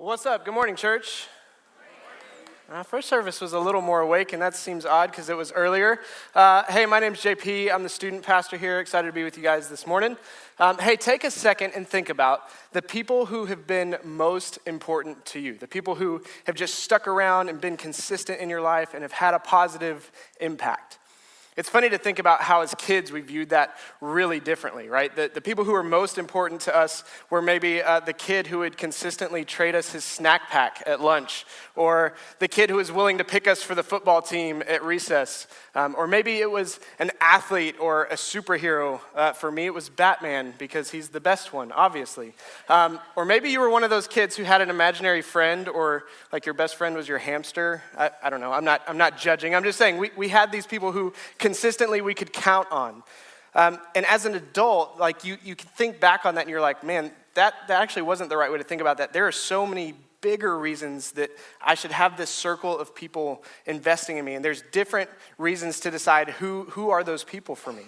What's up? Good morning, church. First service was a little more awake, and that seems odd because it was earlier. Hey, my name's JP. I'm the student pastor here. Excited to be with you guys this morning. Hey, take a second and think about the people who have been most important to you, the people who have just stuck around and been consistent in your life and have had a positive impact. It's funny to think about how as kids we viewed that really differently, right? The people who were most important to us were maybe the kid who would consistently trade us his snack pack at lunch, or the kid who was willing to pick us for the football team at recess, or maybe it was an athlete or a superhero. For me, it was Batman because he's the best one, obviously. Or maybe you were one of those kids who had an imaginary friend, or like your best friend was your hamster. I don't know. I'm not judging. I'm just saying we had these people who consistently we could count on. And as an adult, like you can think back on that and you're like, man, that actually wasn't the right way to think about that. There are so many bigger reasons that I should have this circle of people investing in me. And there's different reasons to decide who are those people for me.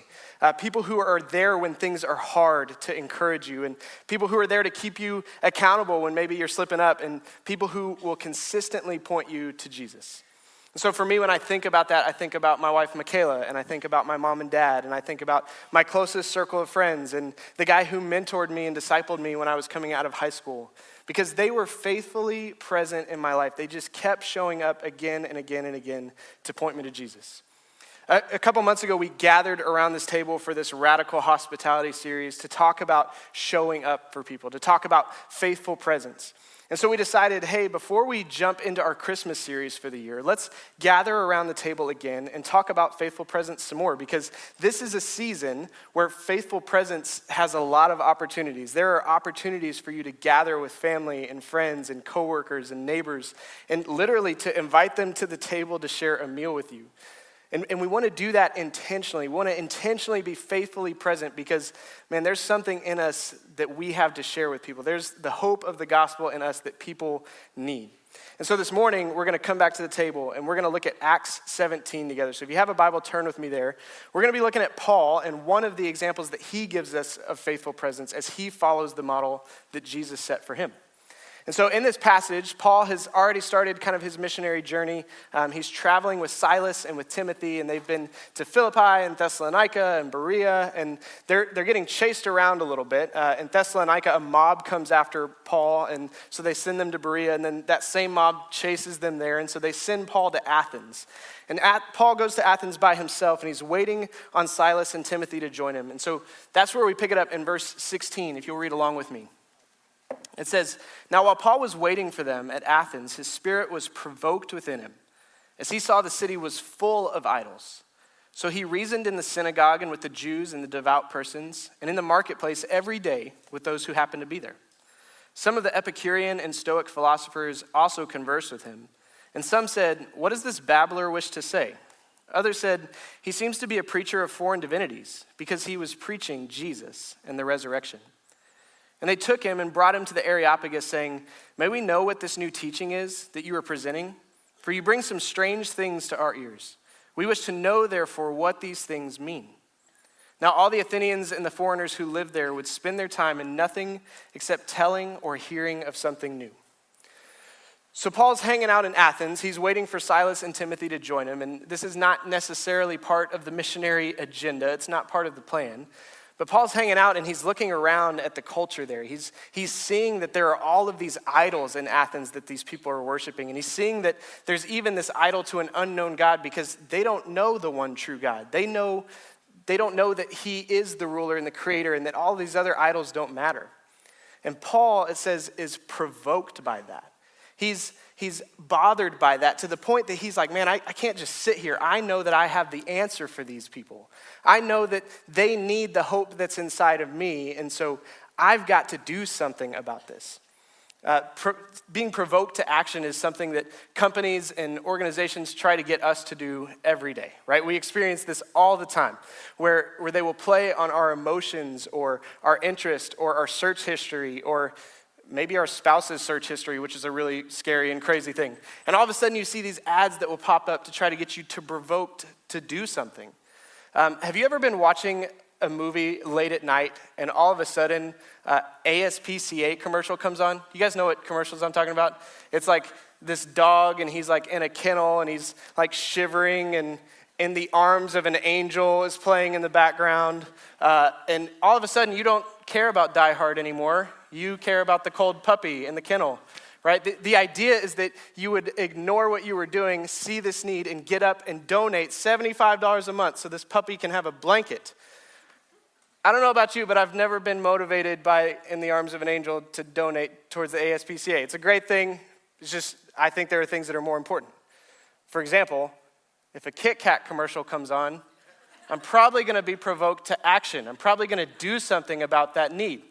People who are there when things are hard to encourage you, and people who are there to keep you accountable when maybe you're slipping up, and people who will consistently point you to Jesus. So for me, when I think about that, I think about my wife, Michaela, and I think about my mom and dad, and I think about my closest circle of friends, and the guy who mentored me and discipled me when I was coming out of high school, because they were faithfully present in my life. They just kept showing up again and again and again to point me to Jesus. A couple months ago, we gathered around this table for this radical hospitality series to talk about showing up for people, to talk about faithful presence. And so we decided, hey, before we jump into our Christmas series for the year, let's gather around the table again and talk about faithful presence some more, because this is a season where faithful presence has a lot of opportunities. There are opportunities for you to gather with family and friends and coworkers and neighbors, and literally to invite them to the table to share a meal with you. And we want to do that intentionally. We want to intentionally be faithfully present because, man, there's something in us that we have to share with people. There's the hope of the gospel in us that people need. And so this morning, we're going to come back to the table and we're going to look at Acts 17 together. So if you have a Bible, turn with me there. We're going to be looking at Paul and one of the examples that he gives us of faithful presence as he follows the model that Jesus set for him. And so in this passage, Paul has already started kind of his missionary journey. He's traveling with Silas and with Timothy, and they've been to Philippi and Thessalonica and Berea, and they're getting chased around a little bit. In Thessalonica, a mob comes after Paul, and so they send them to Berea, and then that same mob chases them there, and so they send Paul to Athens. And Paul goes to Athens by himself, and he's waiting on Silas and Timothy to join him. And so that's where we pick it up in verse 16, if you'll read along with me. It says, "Now while Paul was waiting for them at Athens, his spirit was provoked within him, as he saw the city was full of idols. So he reasoned in the synagogue and with the Jews and the devout persons, and in the marketplace every day with those who happened to be there. Some of the Epicurean and Stoic philosophers also conversed with him, and some said, 'What does this babbler wish to say?' Others said, 'He seems to be a preacher of foreign divinities, because he was preaching Jesus and the resurrection.' And they took him and brought him to the Areopagus, saying, 'May we know what this new teaching is that you are presenting? For you bring some strange things to our ears. We wish to know, therefore, what these things mean.' Now all the Athenians and the foreigners who lived there would spend their time in nothing except telling or hearing of something new." So Paul's hanging out in Athens. He's waiting for Silas and Timothy to join him. And this is not necessarily part of the missionary agenda. It's not part of the plan. But Paul's hanging out and he's looking around at the culture there. He's seeing that there are all of these idols in Athens that these people are worshiping. And he's seeing that there's even this idol to an unknown God because they don't know the one true God. They don't know that he is the ruler and the creator and that all these other idols don't matter. And Paul, it says, is provoked by that. He's bothered by that to the point that he's like, man, I can't just sit here. I know that I have the answer for these people. I know that they need the hope that's inside of me, and so I've got to do something about this. Being provoked to action is something that companies and organizations try to get us to do every day, right? We experience this all the time, where they will play on our emotions or our interest or our search history or maybe our spouse's search history, which is a really scary and crazy thing. And all of a sudden you see these ads that will pop up to try to get you to provoke to do something. Have you ever been watching a movie late at night and all of a sudden ASPCA commercial comes on? You guys know what commercials I'm talking about? It's like this dog and he's like in a kennel and he's like shivering and In the Arms of an Angel is playing in the background. And all of a sudden you don't care about Die Hard anymore. You care about the cold puppy in the kennel. Right? The idea is that you would ignore what you were doing, see this need, and get up and donate $75 a month so this puppy can have a blanket. I don't know about you, but I've never been motivated by In the Arms of an Angel to donate towards the ASPCA. It's a great thing. It's just, I think there are things that are more important. For example, if a Kit Kat commercial comes on, I'm probably going to be provoked to action. I'm probably going to do something about that need.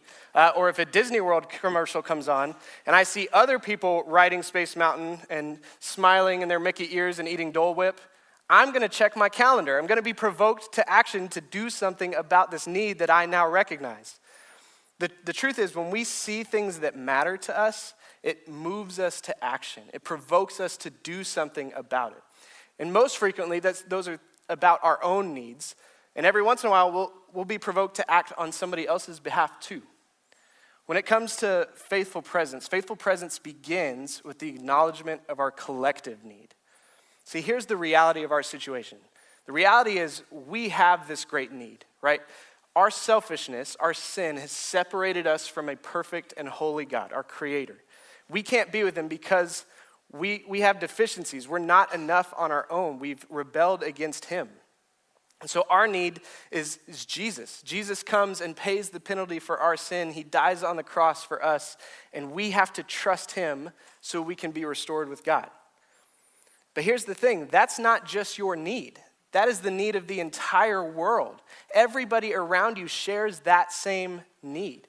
Or if a Disney World commercial comes on and I see other people riding Space Mountain and smiling in their Mickey ears and eating Dole Whip, I'm going to check my calendar. I'm going to be provoked to action to do something about this need that I now recognize. The truth is, when we see things that matter to us, it moves us to action. It provokes us to do something about it. And most frequently, those are about our own needs. And every once in a while, we'll be provoked to act on somebody else's behalf too. When it comes to faithful presence begins with the acknowledgement of our collective need. See, here's the reality of our situation. The reality is we have this great need, right? Our selfishness, our sin has separated us from a perfect and holy God, our creator. We can't be with him because we have deficiencies. We're not enough on our own. We've rebelled against him. And so our need is Jesus. Jesus comes and pays the penalty for our sin. He dies on the cross for us, and we have to trust him so we can be restored with God. But here's the thing, that's not just your need. That is the need of the entire world. Everybody around you shares that same need.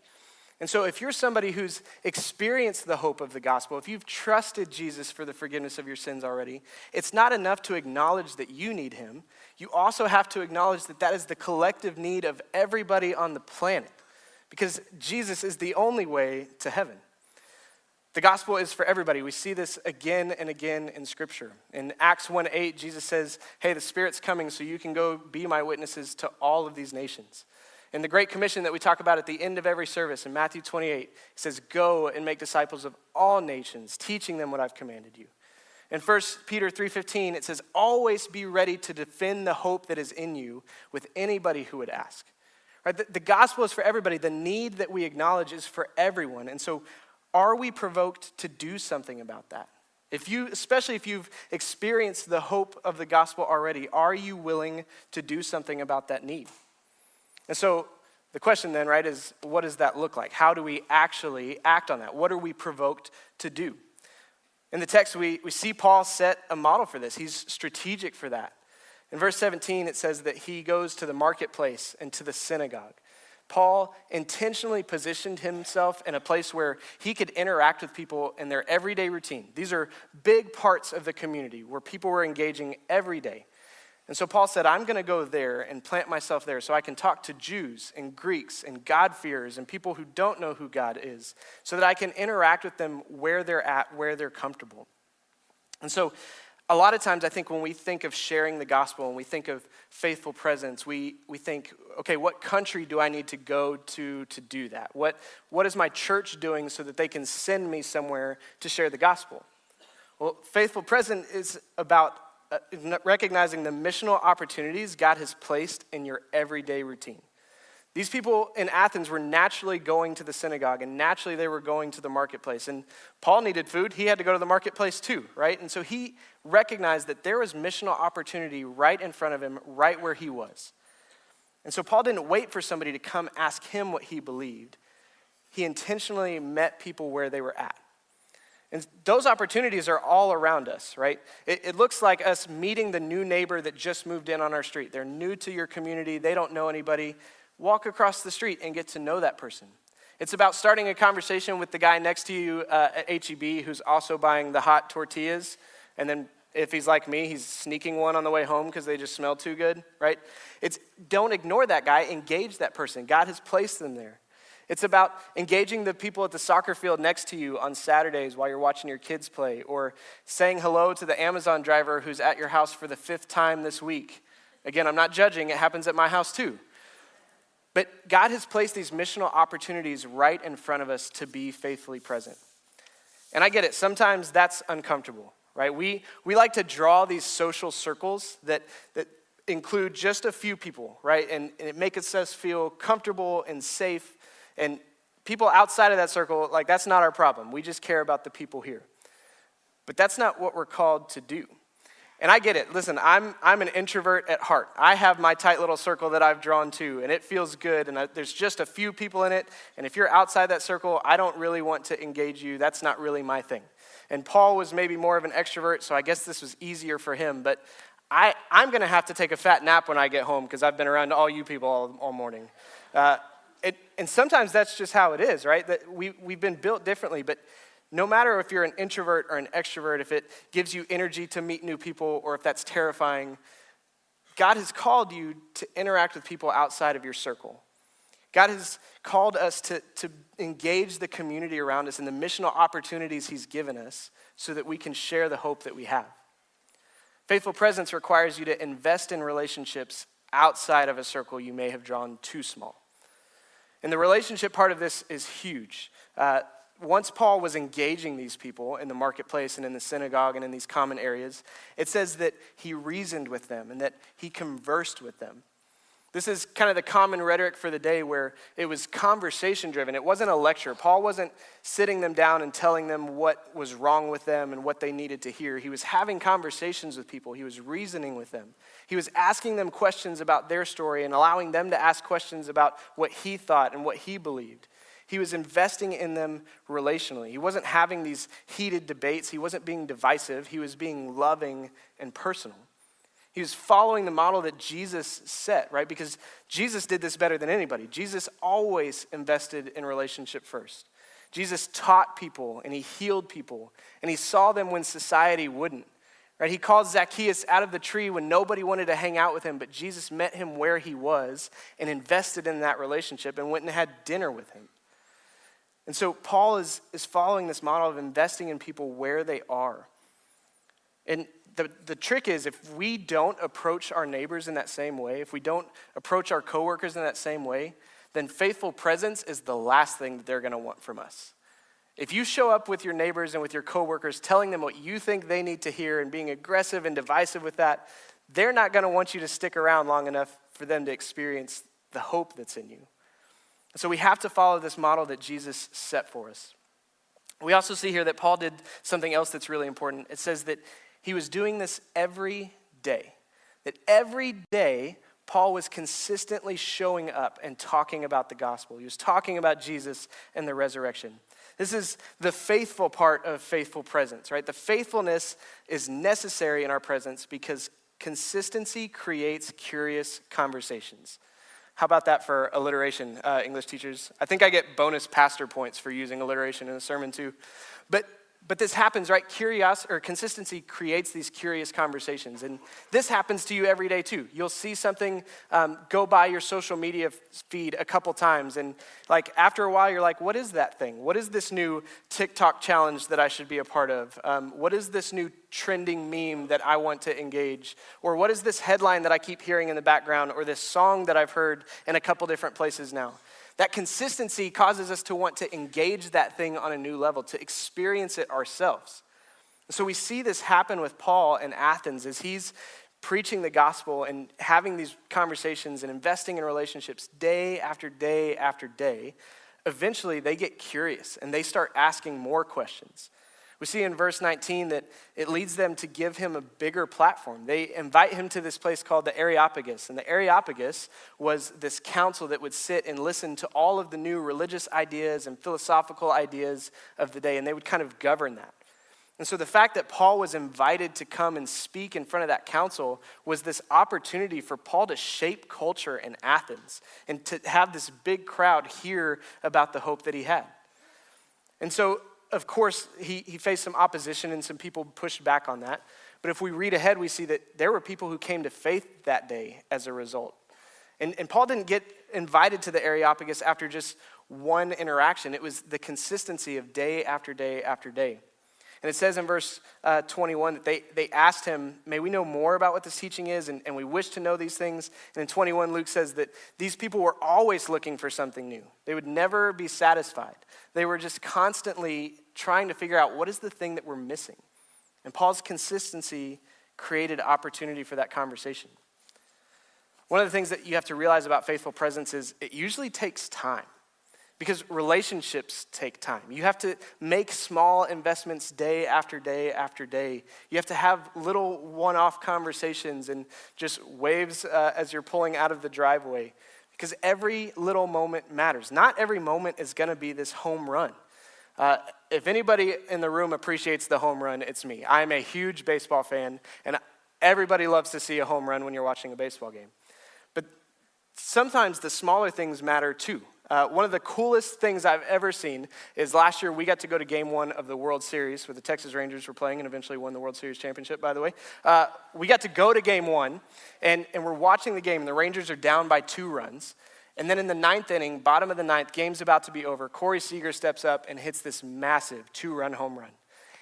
And so if you're somebody who's experienced the hope of the gospel, if you've trusted Jesus for the forgiveness of your sins already, it's not enough to acknowledge that you need him. You also have to acknowledge that that is the collective need of everybody on the planet, because Jesus is the only way to heaven. The gospel is for everybody. We see this again and again in Scripture. In Acts 1:8, Jesus says, hey, the Spirit's coming so you can go be my witnesses to all of these nations. In the Great Commission that we talk about at the end of every service in Matthew 28, it says, go and make disciples of all nations, teaching them what I've commanded you. In 1 Peter 3:15, it says, always be ready to defend the hope that is in you with anybody who would ask. Right? The gospel is for everybody. The need that we acknowledge is for everyone. And so are we provoked to do something about that? Especially if you've experienced the hope of the gospel already, are you willing to do something about that need? And so the question then, right, is what does that look like? How do we actually act on that? What are we provoked to do? In the text, we see Paul set a model for this. He's strategic for that. In verse 17, it says that he goes to the marketplace and to the synagogue. Paul intentionally positioned himself in a place where he could interact with people in their everyday routine. These are big parts of the community where people were engaging every day. And so Paul said, I'm going to go there and plant myself there so I can talk to Jews and Greeks and God-fearers and people who don't know who God is, so that I can interact with them where they're at, where they're comfortable. And so a lot of times I think when we think of sharing the gospel and we think of faithful presence, we think, okay, what country do I need to go to do that? What is my church doing so that they can send me somewhere to share the gospel? Well, faithful presence is about recognizing the missional opportunities God has placed in your everyday routine. These people in Athens were naturally going to the synagogue, and naturally they were going to the marketplace. And Paul needed food. He had to go to the marketplace too, right? And so he recognized that there was missional opportunity right in front of him, right where he was. And so Paul didn't wait for somebody to come ask him what he believed. He intentionally met people where they were at. And those opportunities are all around us, right? It looks like us meeting the new neighbor that just moved in on our street. They're new to your community. They don't know anybody. Walk across the street and get to know that person. It's about starting a conversation with the guy next to you at H-E-B who's also buying the hot tortillas. And then if he's like me, he's sneaking one on the way home because they just smell too good, right? Don't ignore that guy. Engage that person. God has placed them there. It's about engaging the people at the soccer field next to you on Saturdays while you're watching your kids play, or saying hello to the Amazon driver who's at your house for the 5th time this week. Again, I'm not judging. It happens at my house too. But God has placed these missional opportunities right in front of us to be faithfully present. And I get it, sometimes that's uncomfortable, right? We like to draw these social circles that include just a few people, right? And it makes us feel comfortable and safe. And people outside of that circle, like, that's not our problem. We just care about the people here. But that's not what we're called to do. And I get it. Listen, I'm an introvert at heart. I have my tight little circle that I've drawn to, and it feels good, and there's just a few people in it. And if you're outside that circle, I don't really want to engage you. That's not really my thing. And Paul was maybe more of an extrovert, so I guess this was easier for him. But I'm going to have to take a fat nap when I get home because I've been around all you people all morning. And sometimes that's just how it is, right? That we've been built differently, but no matter if you're an introvert or an extrovert, if it gives you energy to meet new people or if that's terrifying, God has called you to interact with people outside of your circle. God has called us to engage the community around us and the missional opportunities he's given us so that we can share the hope that we have. Faithful presence requires you to invest in relationships outside of a circle you may have drawn too small. And the relationship part of this is huge. Once Paul was engaging these people in the marketplace and in the synagogue and in these common areas, it says that he reasoned with them and that he conversed with them. This is kind of the common rhetoric for the day where it was conversation driven. It wasn't a lecture. Paul wasn't sitting them down and telling them what was wrong with them and what they needed to hear. He was having conversations with people. He was reasoning with them. He was asking them questions about their story and allowing them to ask questions about what he thought and what he believed. He was investing in them relationally. He wasn't having these heated debates. He wasn't being divisive. He was being loving and personal. He was following the model that Jesus set, right? Because Jesus did this better than anybody. Jesus always invested in relationship first. Jesus taught people and he healed people and he saw them when society wouldn't, right? He called Zacchaeus out of the tree when nobody wanted to hang out with him, but Jesus met him where he was and invested in that relationship and went and had dinner with him. And so Paul is following this model of investing in people where they are. And the trick is, if we don't approach our neighbors in that same way, if we don't approach our coworkers in that same way, then faithful presence is the last thing that they're going to want from us. If you show up with your neighbors and with your coworkers telling them what you think they need to hear and being aggressive and divisive with that, they're not going to want you to stick around long enough for them to experience the hope that's in you. So we have to follow this model that Jesus set for us. We also see here that Paul did something else that's really important. It says that he was doing this every day. That every day, Paul was consistently showing up and talking about the gospel. He was talking about Jesus and the resurrection. This is the faithful part of faithful presence, right? The faithfulness is necessary in our presence because consistency creates curious conversations. How about that for alliteration, English teachers? I think I get bonus pastor points for using alliteration in a sermon too. But this happens, right? Consistency creates these curious conversations. And this happens to you every day too. You'll see something go by your social media feed a couple times. And like after a while, you're like, what is that thing? What is this new TikTok challenge that I should be a part of? What is this new trending meme that I want to engage? Or what is this headline that I keep hearing in the background? Or this song that I've heard in a couple different places now? That consistency causes us to want to engage that thing on a new level, to experience it ourselves. So we see this happen with Paul in Athens as he's preaching the gospel and having these conversations and investing in relationships day after day after day. Eventually, they get curious and they start asking more questions. We see in verse 19 that it leads them to give him a bigger platform. They invite him to this place called the Areopagus. And the Areopagus was this council that would sit and listen to all of the new religious ideas and philosophical ideas of the day. And they would kind of govern that. And so the fact that Paul was invited to come and speak in front of that council was this opportunity for Paul to shape culture in Athens and to have this big crowd hear about the hope that he had. And so of course, he faced some opposition and some people pushed back on that. But if we read ahead, we see that there were people who came to faith that day as a result. And Paul didn't get invited to the Areopagus after just one interaction. It was the consistency of day after day after day. And it says in verse 21 that they asked him, may we know more about what this teaching is, and we wish to know these things. And in 21, Luke says that these people were always looking for something new. They would never be satisfied. They were just constantly trying to figure out what is the thing that we're missing. And Paul's consistency created opportunity for that conversation. One of the things that you have to realize about faithful presence is it usually takes time. Because relationships take time. You have to make small investments day after day after day. You have to have little one-off conversations and just waves as you're pulling out of the driveway. Because every little moment matters. Not every moment is going to be this home run. If anybody in the room appreciates the home run, it's me. I'm a huge baseball fan, and everybody loves to see a home run when you're watching a baseball game. But sometimes the smaller things matter too. One of the coolest things I've ever seen is last year we got to go to game 1 of the World Series where the Texas Rangers were playing and eventually won the World Series championship, by the way. We got to go to game 1, and we're watching the game, and the Rangers are down by 2 runs. And then in the 9th inning, bottom of the 9th, game's about to be over, Corey Seager steps up and hits this massive 2-run home run.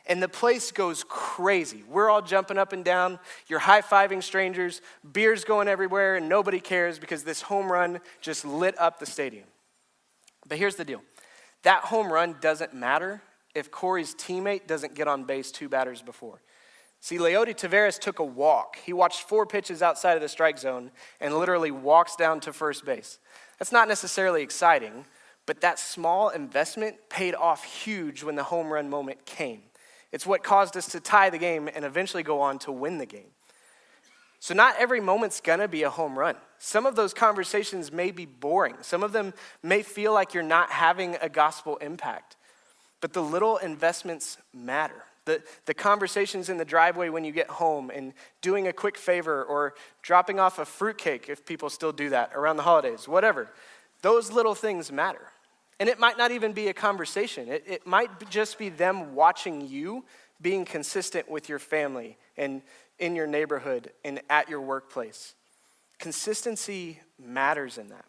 And the place goes crazy. We're all jumping up and down. You're high-fiving strangers. Beer's going everywhere, and nobody cares because this home run just lit up the stadium. But here's the deal. That home run doesn't matter if Corey's teammate doesn't get on base 2 batters before. See, Leody Taveras took a walk. He watched 4 pitches outside of the strike zone and literally walks down to first base. That's not necessarily exciting, but that small investment paid off huge when the home run moment came. It's what caused us to tie the game and eventually go on to win the game. So not every moment's gonna be a home run. Some of those conversations may be boring. Some of them may feel like you're not having a gospel impact. But the little investments matter. The conversations in the driveway when you get home and doing a quick favor or dropping off a fruitcake if people still do that around the holidays, whatever. Those little things matter. And it might not even be a conversation. It might just be them watching you being consistent with your family and in your neighborhood and at your workplace. Consistency matters in that.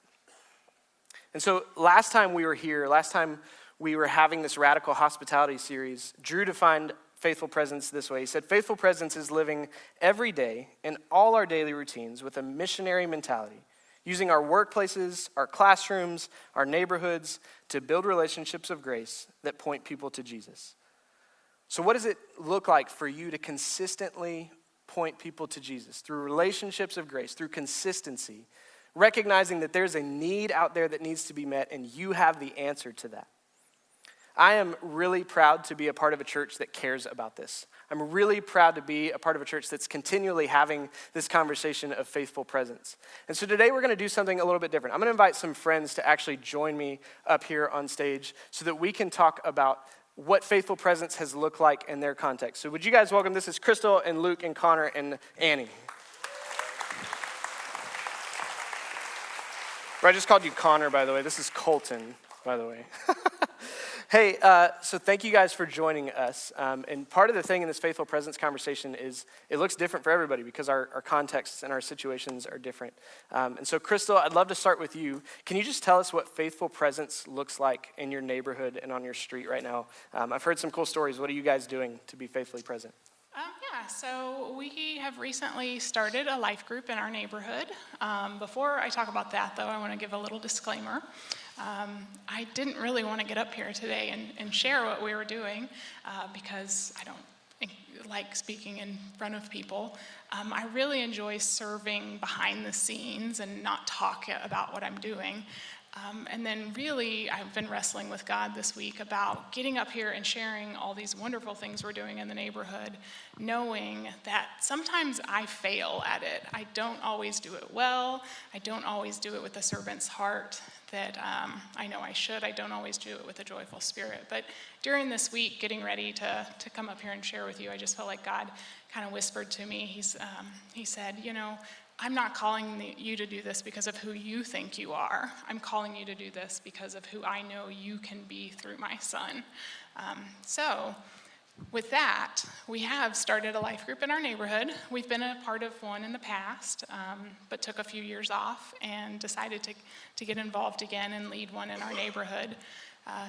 And so last time we were here, last time we were having this radical hospitality series, Drew defined faithful presence this way. He said, faithful presence is living every day in all our daily routines with a missionary mentality, using our workplaces, our classrooms, our neighborhoods to build relationships of grace that point people to Jesus. So what does it look like for you to consistently point people to Jesus through relationships of grace, through consistency, recognizing that there's a need out there that needs to be met and you have the answer to that? I am really proud to be a part of a church that cares about this. I'm really proud to be a part of a church that's continually having this conversation of faithful presence. And so today we're going to do something a little bit different. I'm going to invite some friends to actually join me up here on stage so that we can talk about what faithful presence has looked like in their context. So would you guys welcome, this is Crystal and Luke and Connor and Annie. I just called you Connor, by the way. This is Colton, by the way. Hey, so thank you guys for joining us. And part of the thing in this faithful presence conversation is it looks different for everybody because our contexts and our situations are different. And so Crystal, I'd love to start with you. Can you just tell us what faithful presence looks like in your neighborhood and on your street right now? I've heard some cool stories. What are you guys doing to be faithfully present? So we have recently started a life group in our neighborhood. Before I talk about that, though, I want to give a little disclaimer. I didn't really want to get up here today and share what we were doing because I don't like speaking in front of people. I really enjoy serving behind the scenes and not talk about what I'm doing. And then really, I've been wrestling with God this week about getting up here and sharing all these wonderful things we're doing in the neighborhood, knowing that sometimes I fail at it. I don't always do it well. I don't always do it with a servant's heart that I know I should. I don't always do it with a joyful spirit. But during this week, getting ready to come up here and share with you, I just felt like God kind of whispered to me. He said, I'm not calling you to do this because of who you think you are. I'm calling you to do this because of who I know you can be through my son. So with that, we have started a life group in our neighborhood. We've been a part of one in the past, but took a few years off and decided to get involved again and lead one in our neighborhood.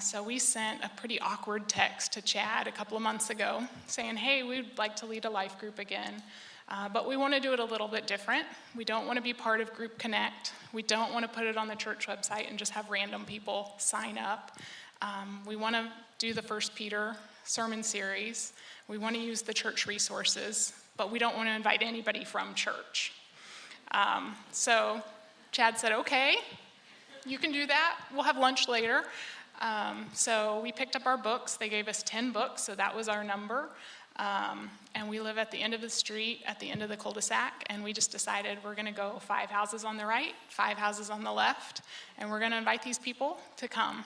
So we sent a pretty awkward text to Chad a couple of months ago saying, hey, we'd like to lead a life group again, but we want to do it a little bit different. We don't want to be part of Group Connect. We don't want to put it on the church website and just have random people sign up. We want to do the 1 Peter sermon series. We want to use the church resources, but we don't want to invite anybody from church. So Chad said, okay, you can do that. We'll have lunch later. So we picked up our books. They gave us 10 books, so that was our number. And we live at the end of the street, at the end of the cul-de-sac, and we just decided we're going to go 5 houses on the right, 5 houses on the left, and we're going to invite these people to come.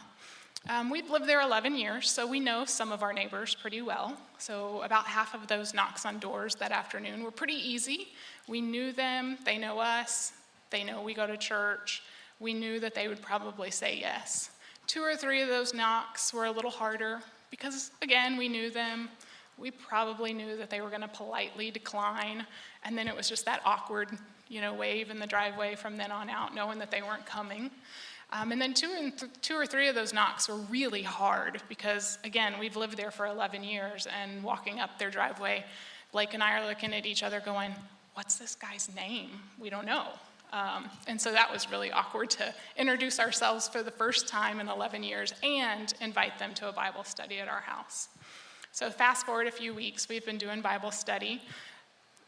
We've lived there 11 years, so we know some of our neighbors pretty well. So about half of those knocks on doors that afternoon were pretty easy. We knew them, they know us, they know we go to church. We knew that they would probably say yes. 2 or 3 of those knocks were a little harder because, again, we knew them. We probably knew that they were going to politely decline, and then it was just that awkward, wave in the driveway from then on out, knowing that they weren't coming. And then 2 or 3 of those knocks were really hard because, again, we've lived there for 11 years, and walking up their driveway, Blake and I are looking at each other going, what's this guy's name? We don't know. And so that was really awkward to introduce ourselves for the first time in 11 years and invite them to a Bible study at our house. So fast forward a few weeks, we've been doing Bible study.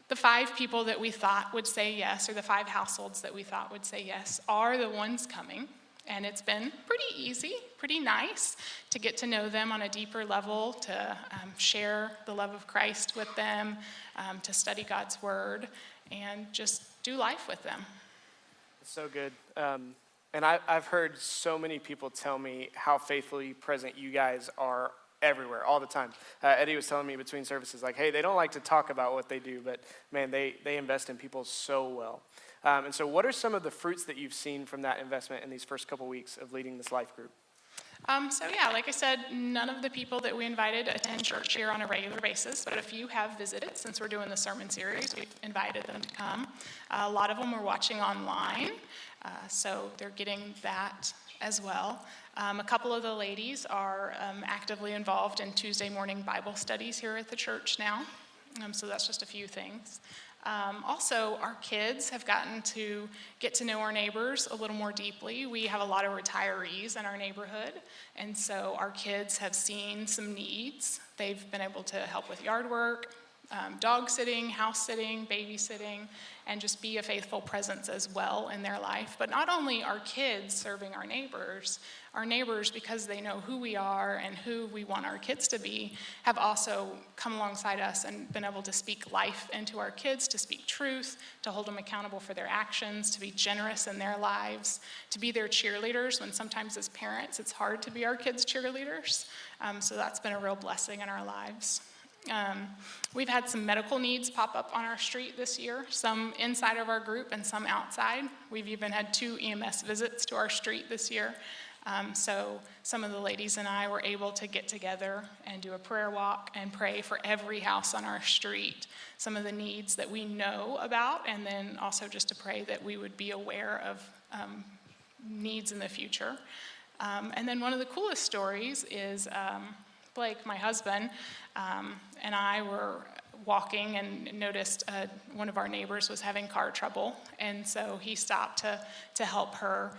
The 5 people that we thought would say yes, or the 5 households that we thought would say yes, are the ones coming. And it's been pretty easy, pretty nice to get to know them on a deeper level, to share the love of Christ with them, to study God's word, and just do life with them. So good. And I've heard so many people tell me how faithfully present you guys are everywhere, all the time. Eddie was telling me between services, like, hey, they don't like to talk about what they do, but man, they invest in people so well. And so what are some of the fruits that you've seen from that investment in these first couple weeks of leading this life group? Like I said, none of the people that we invited attend church here on a regular basis, but a few have visited since we're doing the sermon series. We've invited them to come. A lot of them are watching online, so they're getting that as well. A couple of the ladies are actively involved in Tuesday morning Bible studies here at the church now, so that's just a few things. Also, our kids have gotten to get to know our neighbors a little more deeply. We have a lot of retirees in our neighborhood, and so our kids have seen some needs. They've been able to help with yard work, dog sitting, house sitting, babysitting, and just be a faithful presence as well in their life. But not only are kids serving our neighbors, because they know who we are and who we want our kids to be, have also come alongside us and been able to speak life into our kids, to speak truth, to hold them accountable for their actions, to be generous in their lives, to be their cheerleaders when sometimes as parents it's hard to be our kids' cheerleaders. So that's been a real blessing in our lives. We've had some medical needs pop up on our street this year, some inside of our group and some outside. We've even had 2 EMS visits to our street this year. So some of the ladies and I were able to get together and do a prayer walk and pray for every house on our street, some of the needs that we know about, and then also just to pray that we would be aware of needs in the future. And then one of the coolest stories is Blake, my husband, and I were walking and noticed one of our neighbors was having car trouble, and so he stopped to help her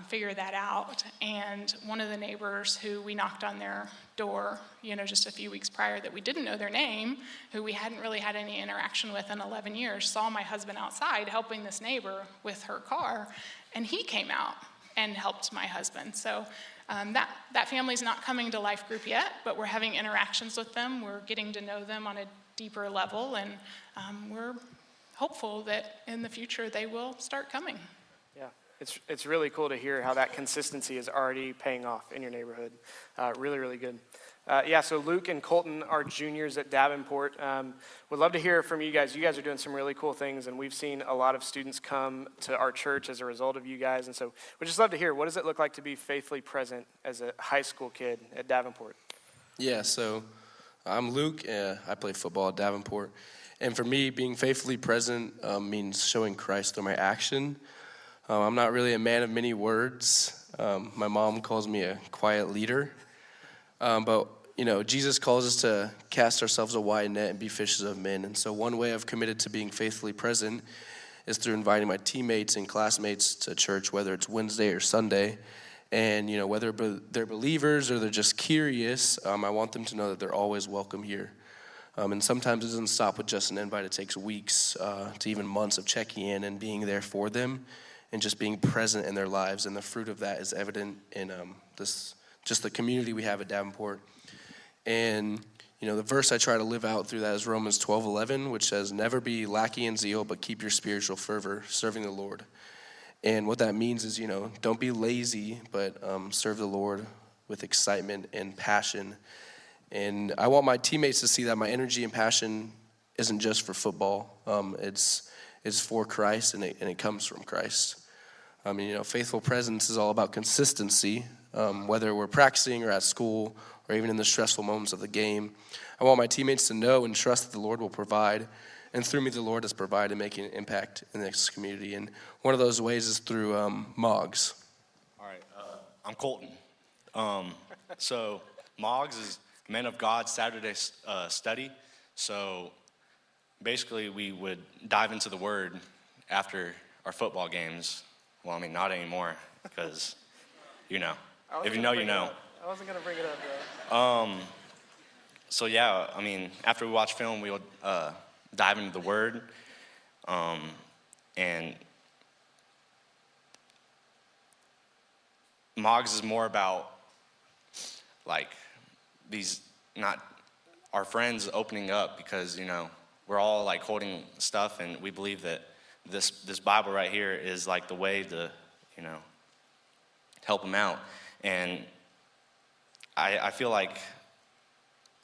figure that out. And one of the neighbors who we knocked on their door, just a few weeks prior, that we didn't know their name, who we hadn't really had any interaction with in 11 years, saw my husband outside helping this neighbor with her car, and he came out and helped my husband. So that family's not coming to life group yet, but we're having interactions with them. We're getting to know them on a deeper level, and we're hopeful that in the future they will start coming. Yeah, it's really cool to hear how that consistency is already paying off in your neighborhood. Really, really good. So Luke and Colton are juniors at Davenport. Would love to hear from you guys. You guys are doing some really cool things, and we've seen a lot of students come to our church as a result of you guys. And so we'd just love to hear, what does it look like to be faithfully present as a high school kid at Davenport? Yeah, so I'm Luke. I play football at Davenport. And for me, being faithfully present means showing Christ through my action. I'm not really a man of many words. My mom calls me a quiet leader. But Jesus calls us to cast ourselves a wide net and be fishers of men. And so one way I've committed to being faithfully present is through inviting my teammates and classmates to church, whether it's Wednesday or Sunday. And, whether they're believers or they're just curious, I want them to know that they're always welcome here. And sometimes it doesn't stop with just an invite. It takes weeks to even months of checking in and being there for them and just being present in their lives. And the fruit of that is evident in just the community we have at Davenport. And, the verse I try to live out through that is Romans 12:11, which says, "Never be lacking in zeal, but keep your spiritual fervor, serving the Lord." And what that means is, don't be lazy, but serve the Lord with excitement and passion. And I want my teammates to see that my energy and passion isn't just for football. It's for Christ, and it comes from Christ. Faithful presence is all about consistency, whether we're practicing or at school or even in the stressful moments of the game. I want my teammates to know and trust that the Lord will provide. And through me, the Lord has provided, making an impact in this community. And one of those ways is through MOGS. All right, I'm Colton. So MOGS is Men of God Saturday study. So basically, we would dive into the Word after our football games. Well, not anymore, because, if you know, you know. I wasn't going to bring it up, though. So yeah, after we watch film, we would dive into the Word, and MOGS is more about these not our friends opening up, because we're all holding stuff, and we believe that this Bible right here is the way to help them out. And I feel like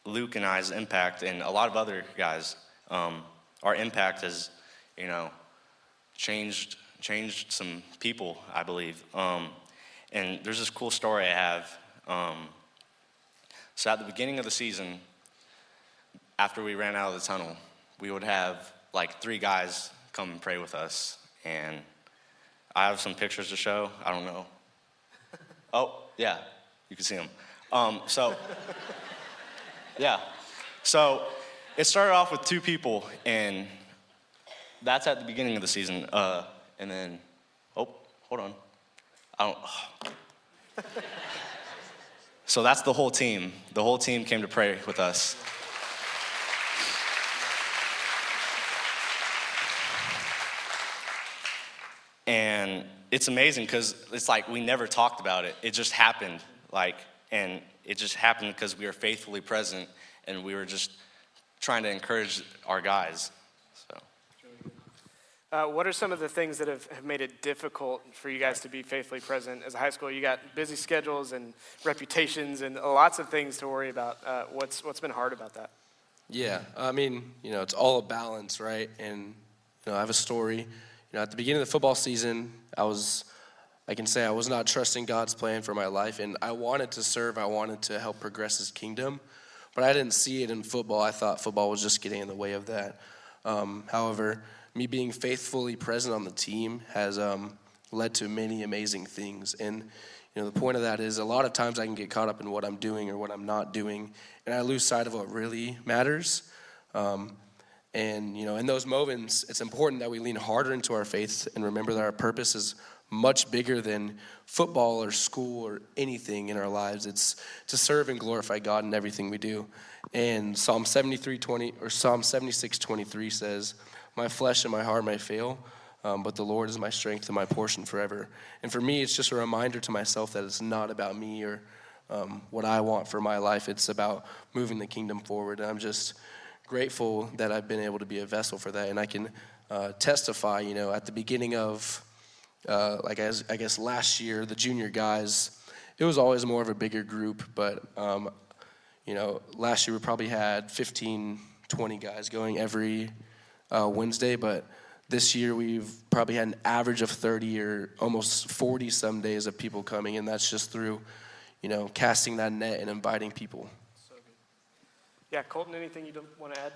Luke and I's impact, and a lot of other guys, our impact has changed some people, I believe. And there's this cool story I have. So at the beginning of the season, after we ran out of the tunnel, we would have 3 guys come and pray with us. And I have some pictures to show. I don't know. Oh, yeah, you can see them. Yeah. So it started off with 2 people, and that's at the beginning of the season. And then, hold on. So that's the whole team. The whole team came to pray with us. And it's amazing because it's we never talked about it. It just happened. And it just happened because we were faithfully present, and we were just trying to encourage our guys. So. What are some of the things that have made it difficult for you guys to be faithfully present? As a high school, you got busy schedules and reputations and lots of things to worry about. What's been hard about that? Yeah, it's all a balance, right? And, I have a story. At the beginning of the football season, I was not trusting God's plan for my life, and I wanted to serve. I wanted to help progress His kingdom, but I didn't see it in football. I thought football was just getting in the way of that. However, me being faithfully present on the team has led to many amazing things. And, the point of that is a lot of times I can get caught up in what I'm doing or what I'm not doing, and I lose sight of what really matters. And, in those moments, it's important that we lean harder into our faith and remember that our purpose is much bigger than football or school or anything in our lives. It's to serve and glorify God in everything we do. And Psalm 76:23 says, "My flesh and my heart may fail, but the Lord is my strength and my portion forever." And for me, it's just a reminder to myself that it's not about me or what I want for my life. It's about moving the kingdom forward. And I'm just grateful that I've been able to be a vessel for that. And I can testify, at the beginning of, I guess last year, the junior guys, it was always more of a bigger group. But, last year we probably had 15, 20 guys going every Wednesday. But this year we've probably had an average of 30 or almost 40 some days of people coming. And that's just through, casting that net and inviting people. Yeah, Colton, anything you don't want to add?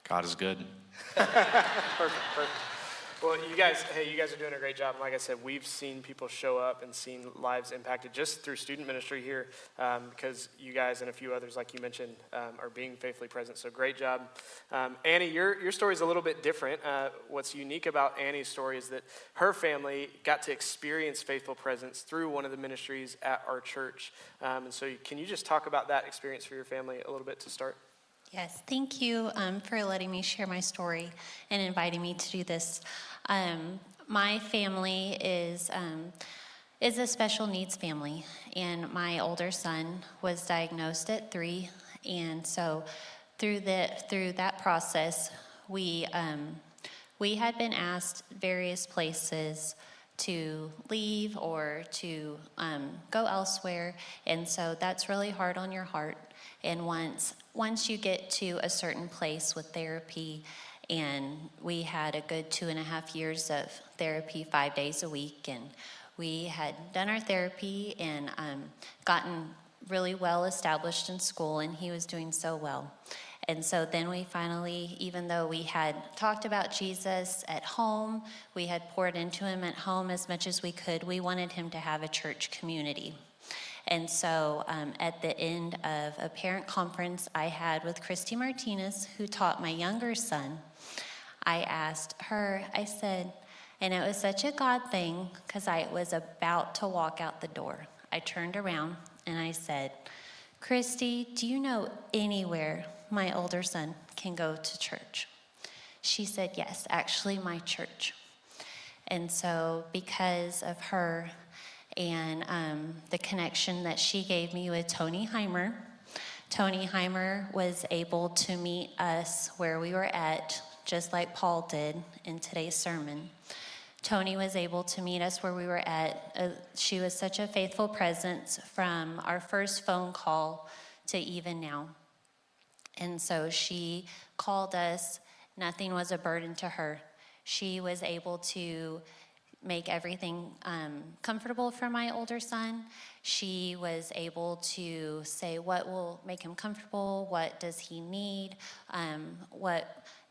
God is good. Perfect. Well, you guys are doing a great job. And like I said, we've seen people show up and seen lives impacted just through student ministry here because you guys and a few others, like you mentioned, are being faithfully present. So great job. Annie, your story is a little bit different. What's unique about Annie's story is that her family got to experience faithful presence through one of the ministries at our church. And so can you just talk about that experience for your family a little bit to start? Yes, thank you for letting me share my story and inviting me to do this. My family is a special needs family, and my older son was diagnosed at 3, and so through that process, we had been asked various places to leave or to go elsewhere, and so that's really hard on your heart. And once you get to a certain place with therapy, and we had a good 2.5 years of therapy 5 days a week, and we had done our therapy and gotten really well established in school, and he was doing so well. And so then we finally, even though we had talked about Jesus at home, we had poured into him at home as much as we could, we wanted him to have a church community. And so at the end of a parent conference I had with Christy Martinez, who taught my younger son, I asked her, I said, and it was such a God thing because I was about to walk out the door. I turned around and I said, Christy, do you know anywhere my older son can go to church? She said, yes, actually my church. And so because of her and the connection that she gave me with Tony Heimer was able to meet us where we were at, just like Paul did in today's sermon. Tony was able to meet us where we were at. She was such a faithful presence from our first phone call to even now. And so she called us. Nothing was a burden to her. She was able to make everything comfortable for my older son. She was able to say what will make him comfortable, what does he need,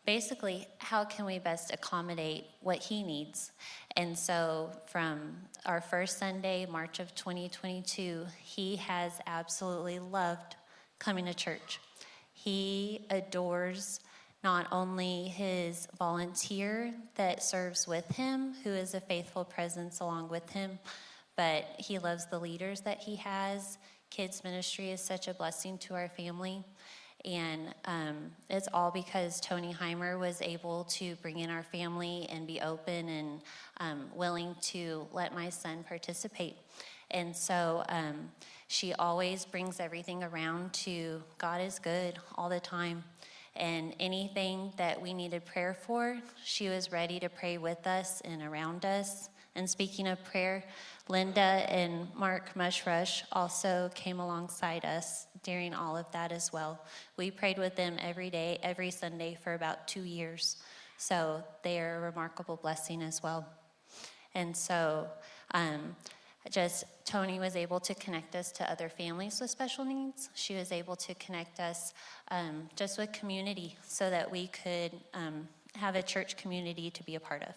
basically, how can we best accommodate what he needs? And so from our first Sunday, March of 2022, he has absolutely loved coming to church. He adores not only his volunteer that serves with him, who is a faithful presence along with him, but he loves the leaders that he has. Kids ministry is such a blessing to our family. And it's all because Tony Heimer was able to bring in our family and be open and willing to let my son participate. And so she always brings everything around to God is good all the time. And anything that we needed prayer for, she was ready to pray with us and around us. And speaking of prayer, Linda and Mark Mushrush also came alongside us during all of that as well. We prayed with them every day, every Sunday for about 2 years. So they are a remarkable blessing as well. And so Tony was able to connect us to other families with special needs. She was able to connect us just with community so that we could have a church community to be a part of.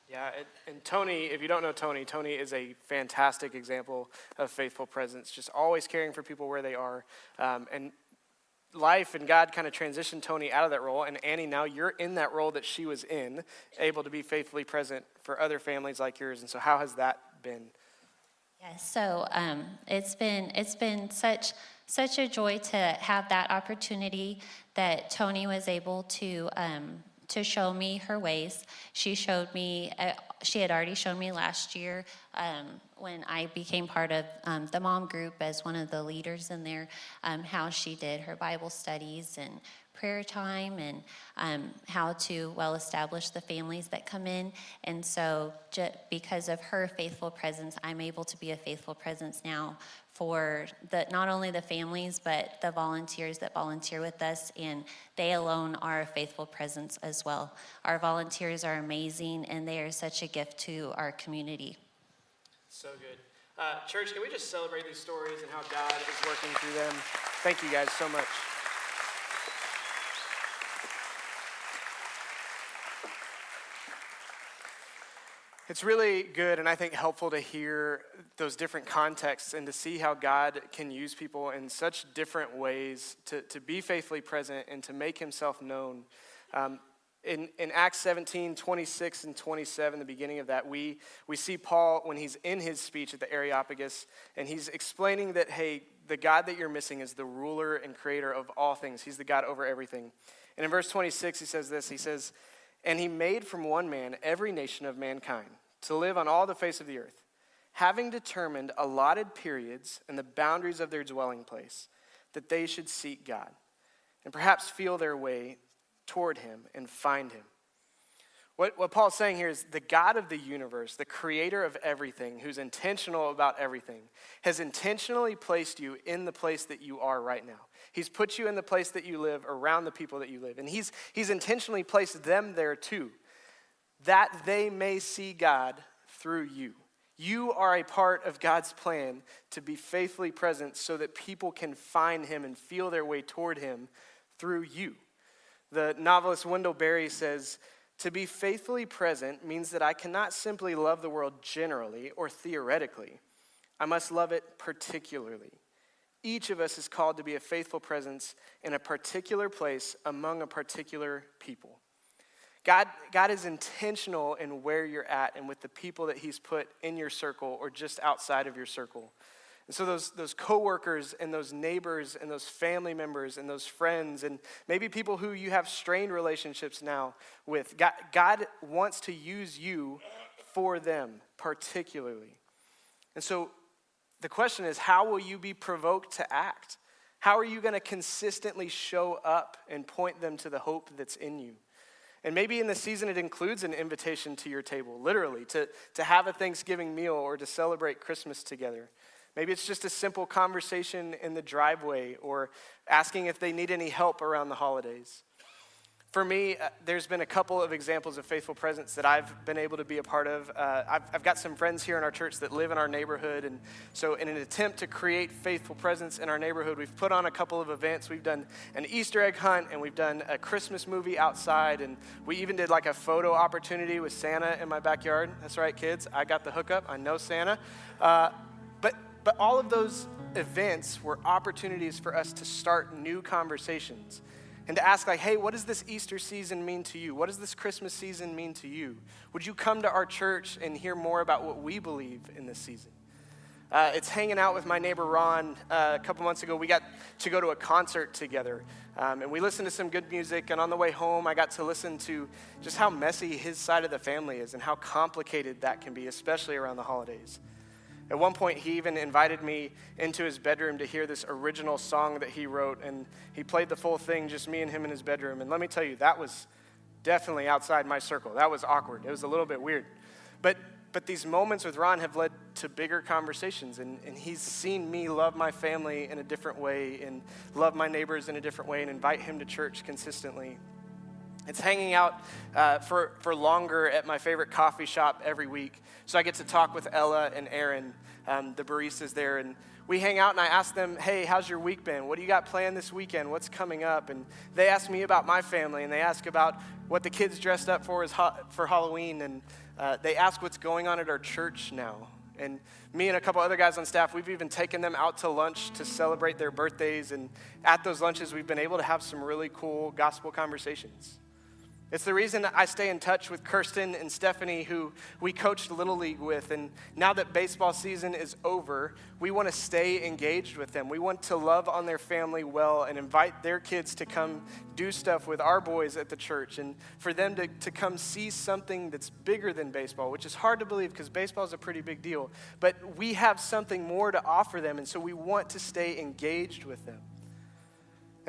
Yeah, and Tony, if you don't know Tony, Tony is a fantastic example of faithful presence, just always caring for people where they are. And life and God kind of transitioned Tony out of that role. And Annie, now you're in that role that she was in, able to be faithfully present for other families like yours. And so how has that been? Yes, so it's been such a joy to have that opportunity that Tony was able to show me her ways. She showed me, she had already shown me last year when I became part of the mom group as one of the leaders in there, how she did her Bible studies and prayer time and how to well establish the families that come in. And so because of her faithful presence, I'm able to be a faithful presence now for not only the families, but the volunteers that volunteer with us, and they alone are a faithful presence as well. Our volunteers are amazing, and they are such a gift to our community. So good. Church, can we just celebrate these stories and how God is working through them? Thank you guys so much. It's really good and I think helpful to hear those different contexts and to see how God can use people in such different ways to be faithfully present and to make himself known. In Acts 17, 26 and 27, the beginning of that, we see Paul when he's in his speech at the Areopagus, and he's explaining that, hey, the God that you're missing is the ruler and creator of all things. He's the God over everything. And in verse 26, he says this, he says, "And he made from one man every nation of mankind to live on all the face of the earth, having determined allotted periods and the boundaries of their dwelling place, that they should seek God, and perhaps feel their way toward him and find him." What Paul's saying here is the God of the universe, the creator of everything, who's intentional about everything, has intentionally placed you in the place that you are right now. He's put you in the place that you live, around the people that you live. And he's intentionally placed them there too, that they may see God through you. You are a part of God's plan to be faithfully present so that people can find him and feel their way toward him through you. The novelist Wendell Berry says, "To be faithfully present means that I cannot simply love the world generally or theoretically. I must love it particularly. Each of us is called to be a faithful presence in a particular place among a particular people." God is intentional in where you're at and with the people that he's put in your circle or just outside of your circle. And so those coworkers and those neighbors and those family members and those friends and maybe people who you have strained relationships now with, God wants to use you for them particularly. And so the question is, how will you be provoked to act? How are you going to consistently show up and point them to the hope that's in you? And maybe in the season it includes an invitation to your table, literally, to have a Thanksgiving meal or to celebrate Christmas together. Maybe it's just a simple conversation in the driveway or asking if they need any help around the holidays. For me, there's been a couple of examples of faithful presence that I've been able to be a part of. I've got some friends here in our church that live in our neighborhood, and so in an attempt to create faithful presence in our neighborhood, we've put on a couple of events. We've done an Easter egg hunt, and we've done a Christmas movie outside, and we even did like a photo opportunity with Santa in my backyard. That's right, kids. I got the hookup. I know Santa. But all of those events were opportunities for us to start new conversations and to ask like, hey, what does this Easter season mean to you? What does this Christmas season mean to you? Would you come to our church and hear more about what we believe in this season? It's hanging out with my neighbor Ron. A couple months ago, we got to go to a concert together. And we listened to some good music. And on the way home, I got to listen to just how messy his side of the family is and how complicated that can be, especially around the holidays. At one point, he even invited me into his bedroom to hear this original song that he wrote, and he played the full thing, just me and him in his bedroom. And let me tell you, that was definitely outside my circle. That was awkward. It was a little bit weird. But these moments with Ron have led to bigger conversations, and he's seen me love my family in a different way and love my neighbors in a different way and invite him to church consistently. It's hanging out for longer at my favorite coffee shop every week. So I get to talk with Ella and Aaron, the baristas there, and we hang out and I ask them, hey, how's your week been? What do you got planned this weekend? What's coming up? And they ask me about my family, and they ask about what the kids dressed up for for Halloween, and they ask what's going on at our church now. And me and a couple other guys on staff, we've even taken them out to lunch to celebrate their birthdays, and at those lunches, we've been able to have some really cool gospel conversations. It's the reason I stay in touch with Kirsten and Stephanie, who we coached Little League with. And now that baseball season is over, we want to stay engaged with them. We want to love on their family well and invite their kids to come do stuff with our boys at the church and for them to come see something that's bigger than baseball, which is hard to believe because baseball is a pretty big deal. But we have something more to offer them, and so we want to stay engaged with them.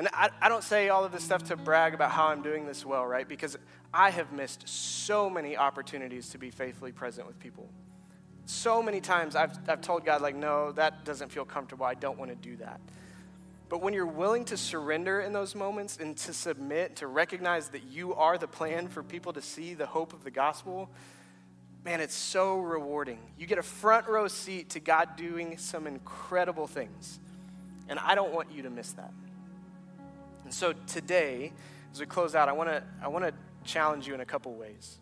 And I don't say all of this stuff to brag about how I'm doing this well, right? Because I have missed so many opportunities to be faithfully present with people. So many times I've told God, like, no, that doesn't feel comfortable. I don't want to do that. But when you're willing to surrender in those moments and to submit, to recognize that you are the plan for people to see the hope of the gospel, man, it's so rewarding. You get a front row seat to God doing some incredible things. And I don't want you to miss that. And so today, as we close out, I want to challenge you in a couple ways.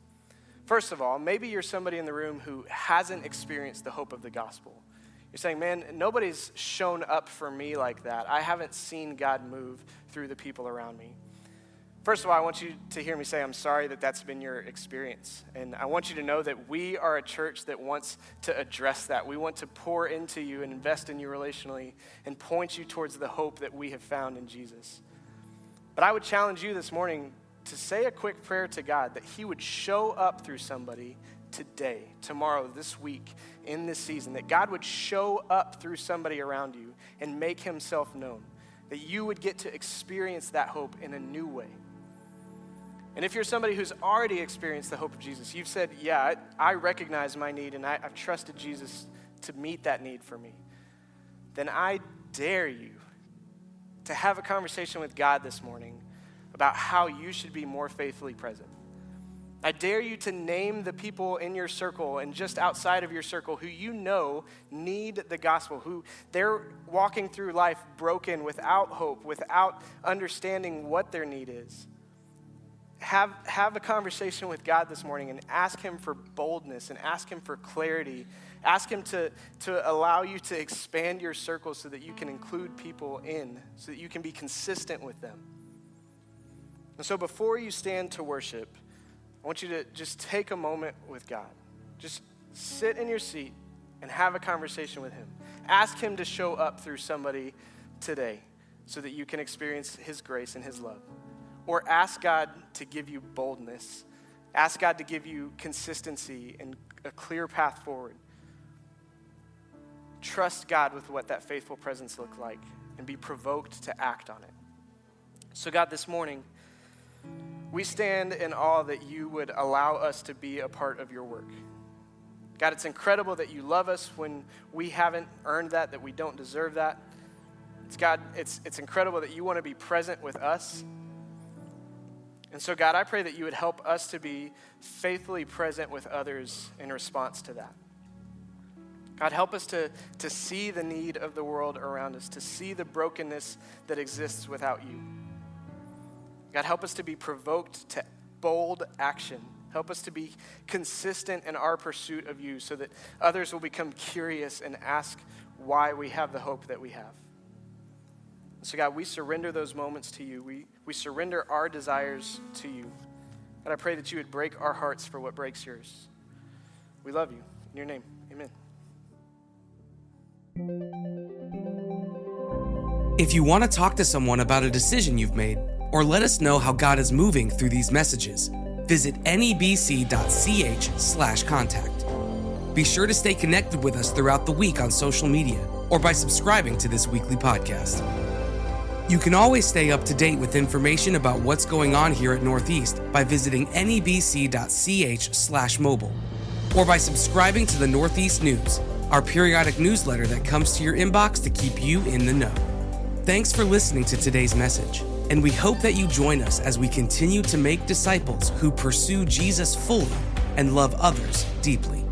First of all, maybe you're somebody in the room who hasn't experienced the hope of the gospel. You're saying, man, nobody's shown up for me like that. I haven't seen God move through the people around me. First of all, I want you to hear me say, I'm sorry that that's been your experience. And I want you to know that we are a church that wants to address that. We want to pour into you and invest in you relationally and point you towards the hope that we have found in Jesus. But I would challenge you this morning to say a quick prayer to God that he would show up through somebody today, tomorrow, this week, in this season, that God would show up through somebody around you and make himself known, that you would get to experience that hope in a new way. And if you're somebody who's already experienced the hope of Jesus, you've said, yeah, I recognize my need and I've trusted Jesus to meet that need for me, then I dare you to have a conversation with God this morning about how you should be more faithfully present. I dare you to name the people in your circle and just outside of your circle who you know need the gospel, who they're walking through life broken, without hope, without understanding what their need is. Have a conversation with God this morning and ask him for boldness and ask him for clarity. Ask him to allow you to expand your circle so that you can include people in, so that you can be consistent with them. And so before you stand to worship, I want you to just take a moment with God. Just sit in your seat and have a conversation with him. Ask him to show up through somebody today so that you can experience his grace and his love. Or ask God to give you boldness. Ask God to give you consistency and a clear path forward. Trust God with what that faithful presence looks like and be provoked to act on it. So God, this morning, we stand in awe that you would allow us to be a part of your work. God, it's incredible that you love us when we haven't earned that, that we don't deserve that. It's incredible that you want to be present with us. And so, God, I pray that you would help us to be faithfully present with others in response to that. God, help us to see the need of the world around us, to see the brokenness that exists without you. God, help us to be provoked to bold action. Help us to be consistent in our pursuit of you so that others will become curious and ask why we have the hope that we have. So God, we surrender those moments to you. We surrender our desires to you. God, I pray that you would break our hearts for what breaks yours. We love you. In your name, amen. If you want to talk to someone about a decision you've made, or let us know how God is moving through these messages, visit nebc.ch/contact. Be sure to stay connected with us throughout the week on social media or by subscribing to this weekly podcast. You can always stay up to date with information about what's going on here at Northeast by visiting nebc.ch/mobile or by subscribing to the Northeast News, our periodic newsletter that comes to your inbox to keep you in the know. Thanks for listening to today's message, and we hope that you join us as we continue to make disciples who pursue Jesus fully and love others deeply.